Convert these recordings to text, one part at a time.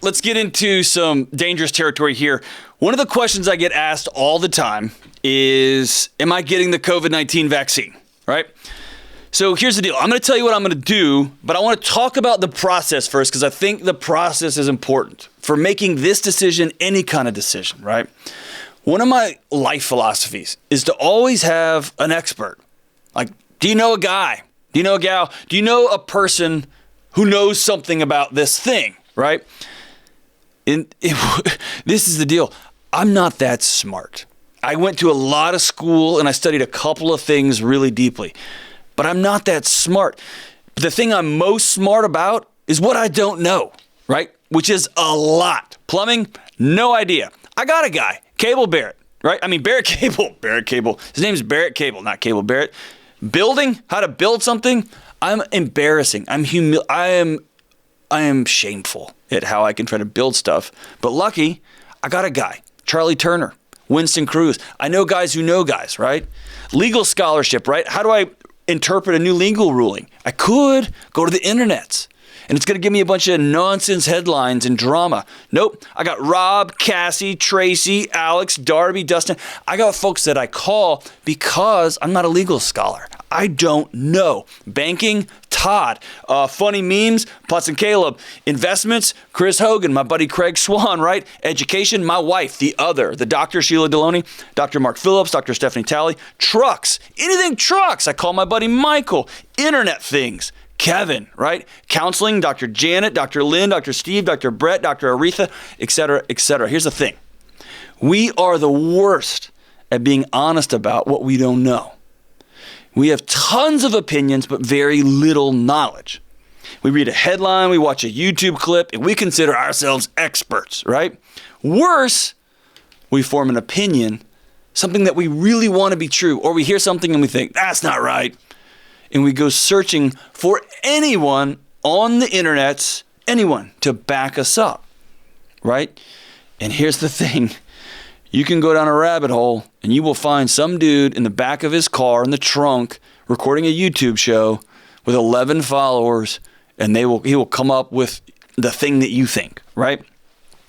let's get into some dangerous territory here. One of the questions I get asked all the time is, am I getting the COVID-19 vaccine, right? So here's the deal. I'm going to tell you what I'm going to do, but I want to talk about the process first because I think the process is important for making this decision, any kind of decision, right? One of my life philosophies is to always have an expert. Like, do you know a guy? Do you know a gal? Do you know a person who knows something about this thing, right? This is the deal. I'm not that smart. I went to a lot of school and I studied a couple of things really deeply, but I'm not that smart. The thing I'm most smart about is what I don't know, right? Which is a lot. Plumbing, no idea. I got a guy, Cable Barrett, right? I mean, Barrett Cable. His name's Barrett Cable, not Cable Barrett. Building, how to build something, I'm embarrassing. I am shameful at how I can try to build stuff. But lucky, I got a guy, Charlie Turner, Winston Cruz. I know guys who know guys, right? Legal scholarship, right? How do I interpret a new legal ruling? I could go to the internets, and it's going to give me a bunch of nonsense headlines and drama. Nope. I got Rob, Cassie, Tracy, Alex, Darby, Dustin. I got folks that I call because I'm not a legal scholar. I don't know. Banking, Todd. Funny memes, Putz and Caleb. Investments, Chris Hogan, my buddy Craig Swan, right? Education, my wife, the Dr. Sheila Delony, Dr. Mark Phillips, Dr. Stephanie Talley. Trucks, anything trucks. I call my buddy Michael. Internet things. Kevin, right? Counseling, Dr. Janet, Dr. Lynn, Dr. Steve, Dr. Brett, Dr. Aretha, etc., etc. Here's the thing. We are the worst at being honest about what we don't know. We have tons of opinions, but very little knowledge. We read a headline, we watch a YouTube clip, and we consider ourselves experts, right? Worse, we form an opinion, something that we really want to be true, or we hear something and we think, that's not right. And we go searching for anyone on the internet, anyone to back us up, right? And here's the thing. You can go down a rabbit hole and you will find some dude in the back of his car in the trunk recording a YouTube show with 11 followers, and he will come up with the thing that you think, right?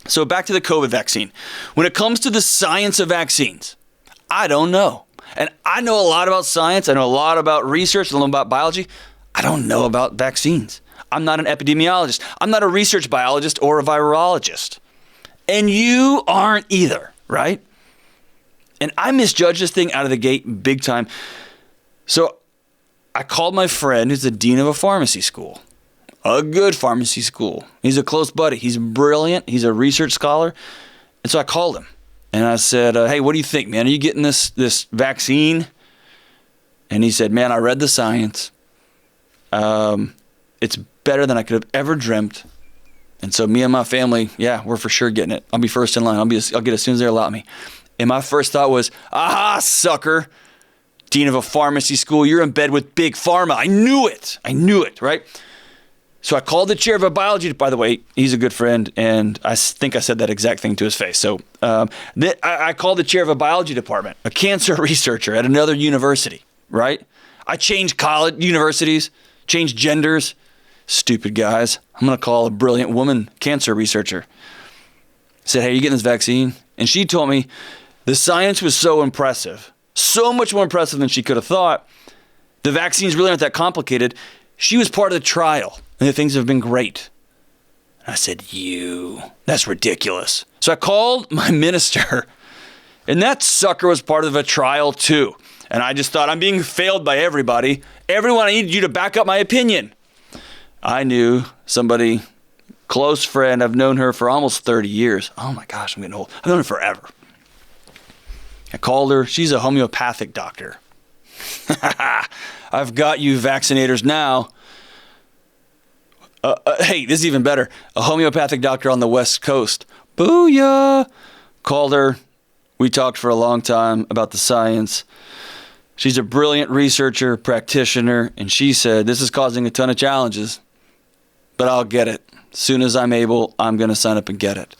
So back to the COVID vaccine. When it comes to the science of vaccines, I don't know. And I know a lot about science. I know a lot about research. I know about biology. I don't know about vaccines. I'm not an epidemiologist. I'm not a research biologist or a virologist. And you aren't either, right? And I misjudged this thing out of the gate big time. So I called my friend who's the dean of a pharmacy school, a good pharmacy school. He's a close buddy. He's brilliant. He's a research scholar. And so I called him. And I said, hey, what do you think, man? Are you getting this vaccine? And he said, man, I read the science. It's better than I could have ever dreamt. And so me and my family, yeah, we're for sure getting it. I'll be first in line. I'll get it as soon as they allow me. And my first thought was, aha, sucker. Dean of a pharmacy school, you're in bed with Big Pharma. I knew it, right? So I called the chair of a biology, by the way, he's a good friend, and I think I said that exact thing to his face. So I called the chair of a biology department, a cancer researcher at another university, right? I changed college, universities, changed genders. Stupid guys. I'm going to call a brilliant woman cancer researcher. Said, hey, you getting this vaccine? And she told me the science was so impressive, so much more impressive than she could have thought. The vaccines really aren't that complicated. She was part of the trial. And the things have been great. And I said, that's ridiculous. So I called my minister, and that sucker was part of a trial too. And I just thought, I'm being failed by everybody. Everyone, I need you to back up my opinion. I knew somebody, close friend, I've known her for almost 30 years. Oh my gosh, I'm getting old. I've known her forever. I called her. She's a homeopathic doctor. I've got you vaccinators now. Hey, this is even better. A homeopathic doctor on the West Coast. Booyah! Called her. We talked for a long time about the science. She's a brilliant researcher, practitioner, and she said, this is causing a ton of challenges, but I'll get it. As soon as I'm able, I'm going to sign up and get it.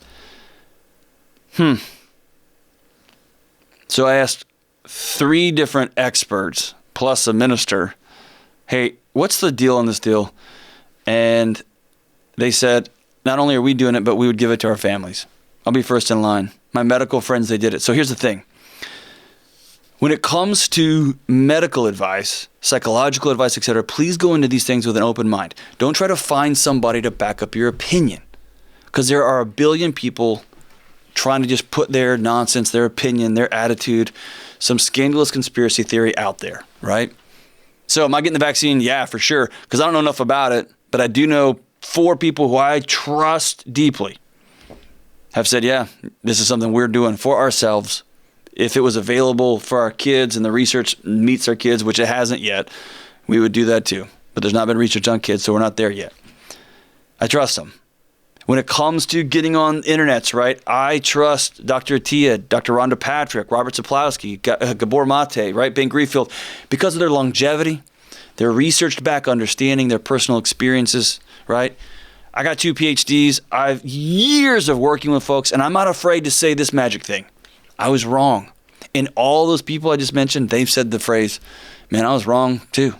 So I asked 3 different experts, plus a minister, hey, what's the deal on this deal? And they said, not only are we doing it, but we would give it to our families. I'll be first in line. My medical friends, they did it. So here's the thing. When it comes to medical advice, psychological advice, etc., please go into these things with an open mind. Don't try to find somebody to back up your opinion, because there are a billion people trying to just put their nonsense, their opinion, their attitude, some scandalous conspiracy theory out there, right? So am I getting the vaccine? Yeah, for sure, because I don't know enough about it, but I do know 4 people who I trust deeply have said, yeah, this is something we're doing for ourselves. If it was available for our kids and the research meets our kids, which it hasn't yet, we would do that too. But there's not been research on kids, so we're not there yet. I trust them. When it comes to getting on internets, right, I trust Dr. Attia, Dr. Rhonda Patrick, Robert Zaplowski, Gabor Mate, right, Ben Greenfield, because of their longevity, their researched back understanding, their personal experiences, right? I got 2 PhDs. I've years of working with folks, and I'm not afraid to say this magic thing. I was wrong. And all those people I just mentioned, they've said the phrase, man, I was wrong too.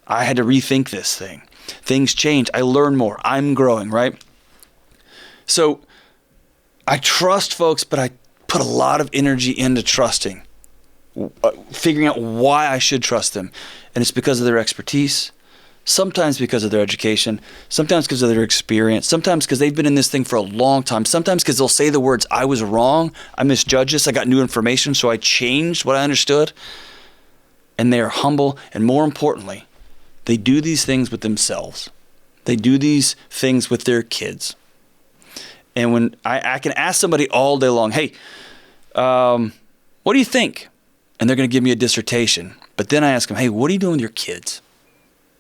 I had to rethink this thing. Things change. I learn more. I'm growing, right? So I trust folks, but I put a lot of energy into trusting, figuring out why I should trust them. And it's because of their expertise, sometimes because of their education, sometimes because of their experience, sometimes because they've been in this thing for a long time, sometimes because they'll say the words, I was wrong, I misjudged this, I got new information, so I changed what I understood. And they are humble, and more importantly, they do these things with themselves. They do these things with their kids. And when I can ask somebody all day long, hey, what do you think? And they're going to give me a dissertation. But then I ask them, hey, what are you doing with your kids?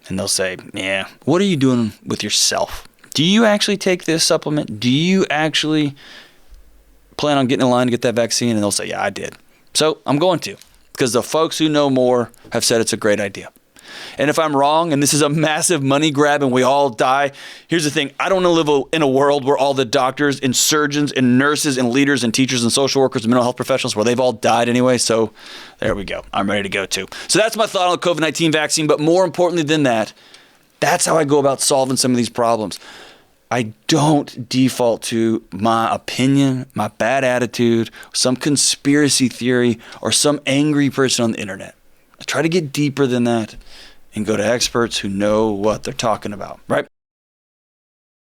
And they'll say, yeah, what are you doing with yourself? Do you actually take this supplement? Do you actually plan on getting in line to get that vaccine? And they'll say, yeah, I did. So I'm going to, because the folks who know more have said it's a great idea. And if I'm wrong, and this is a massive money grab and we all die, here's the thing. I don't want to live in a world where all the doctors and surgeons and nurses and leaders and teachers and social workers and mental health professionals, where they've all died anyway. So there we go. I'm ready to go too. So that's my thought on the COVID-19 vaccine. But more importantly than that, that's how I go about solving some of these problems. I don't default to my opinion, my bad attitude, some conspiracy theory, or some angry person on the internet. I try to get deeper than that and go to experts who know what they're talking about, right?